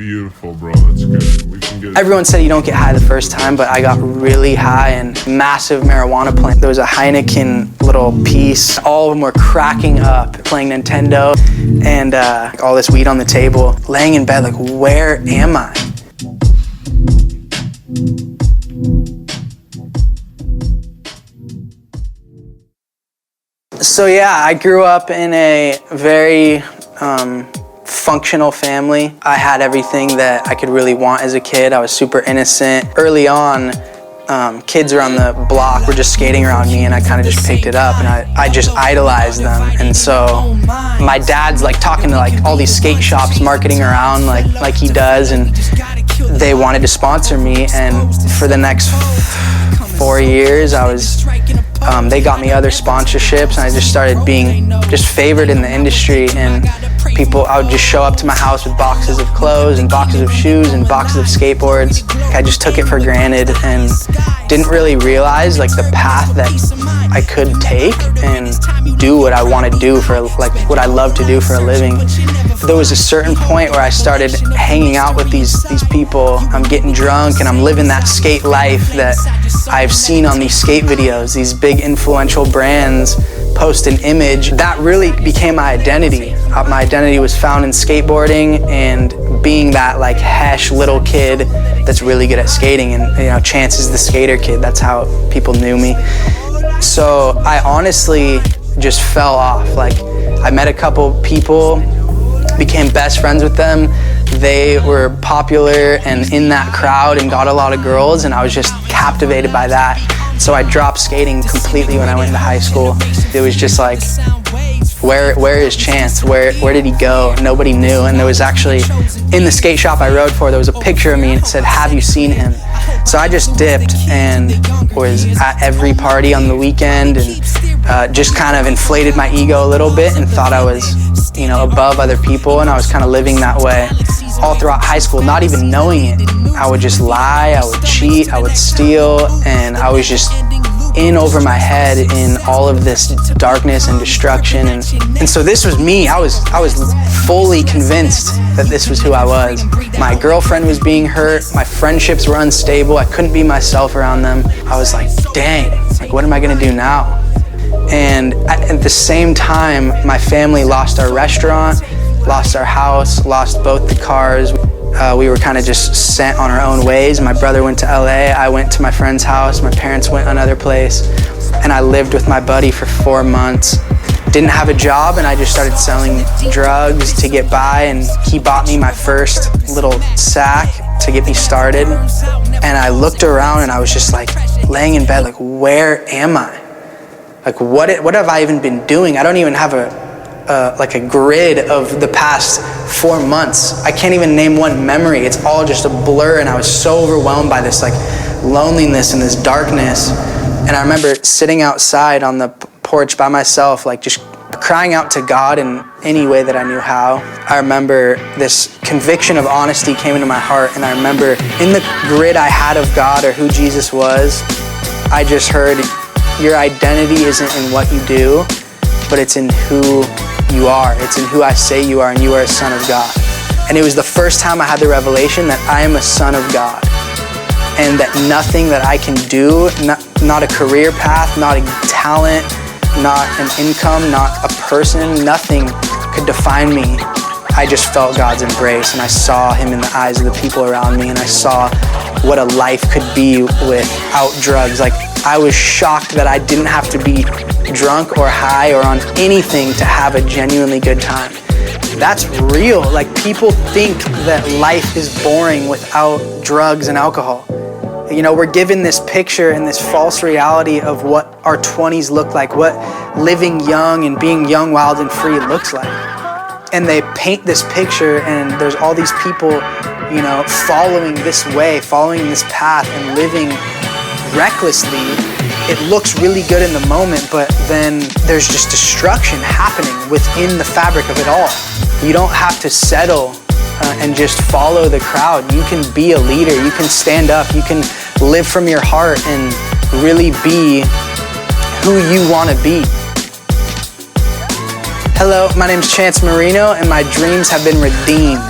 Beautiful, bro. That's good. We can get. Everyone said you don't get high the first time, but I got really high and massive marijuana plant. There was a Heineken little piece. All of them were cracking up, playing Nintendo, and all this weed on the table. Laying in bed, like, where am I? So yeah, I grew up in a very functional family. I had everything that I could really want as a kid. I was super innocent. Early on, kids around the block were just skating around me, and I kind of just picked it up, and I just idolized them. And so my dad's like talking to like all these skate shops, marketing around like he does, and they wanted to sponsor me. And for the next 4 years, they got me other sponsorships, and I just started being just favored in the industry. And I would just show up to my house with boxes of clothes and boxes of shoes and boxes of skateboards. I just took it for granted and didn't really realize like the path that I could take and do what I want to do for like what I love to do for a living. There was a certain point where I started hanging out with these people. I'm getting drunk and I'm living that skate life that I've seen on these skate videos. These big influential brands post an image. That really became my identity. My identity was found in skateboarding and being that like hesh little kid that's really good at skating. And you know, Chance is the skater kid. That's how people knew me. So I honestly just fell off. Like, I met a couple people, became best friends with them. They were popular and in that crowd and got a lot of girls, and I was just captivated by that. So I dropped skating completely when I went to high school. It was just like, where is Chance? Where did he go? Nobody knew. And there was actually, in the skate shop I rode for, there was a picture of me and it said, "Have you seen him?" So I just dipped and was at every party on the weekend, and just kind of inflated my ego a little bit and thought I was, you know, above other people, and I was kind of living that way all throughout high school, not even knowing it. I would just lie, I would cheat, I would steal, and I was just in over my head in all of this darkness and destruction. And so this was me. I was fully convinced that this was who I was. My girlfriend was being hurt, my friendships were unstable, I couldn't be myself around them. I was like, dang, like, what am I gonna do now? And at the same time, my family lost our restaurant, lost our house, lost both the cars. We were kind of just sent on our own ways. My brother went to LA, I went to my friend's house, my parents went another place, and I lived with my buddy for 4 months. Didn't have a job, and I just started selling drugs to get by, and he bought me my first little sack to get me started. And I looked around and I was just like laying in bed, like, where am I? Like, what have I even been doing? I don't even have like a grid of the past 4 months. I can't even name one memory. It's all just a blur, and I was so overwhelmed by this like loneliness and this darkness. And I remember sitting outside on the porch by myself, like just crying out to God in any way that I knew how. I remember this conviction of honesty came into my heart, and I remember in the grid I had of God or who Jesus was, I just heard, your identity isn't in what you do, but it's in who you are. It's in who I say you are, and you are a son of God. And it was the first time I had the revelation that I am a son of God, and that nothing that I can do, not a career path, not a talent, not an income, not a person, nothing could define me. I just felt God's embrace, and I saw him in the eyes of the people around me, and I saw what a life could be without drugs. Like, I was shocked that I didn't have to be drunk or high or on anything to have a genuinely good time. That's real. Like, people think that life is boring without drugs and alcohol. You know, we're given this picture and this false reality of what our 20s look like, what living young and being young, wild, and free looks like. And they paint this picture, and there's all these people, you know, following this way, following this path and living recklessly. It looks really good in the moment, but then there's just destruction happening within the fabric of it all. You don't have to settle and just follow the crowd. You can be a leader, you can stand up, you can live from your heart and really be who you want to be. Hello, my name's Chance Moreno, and my dreams have been redeemed.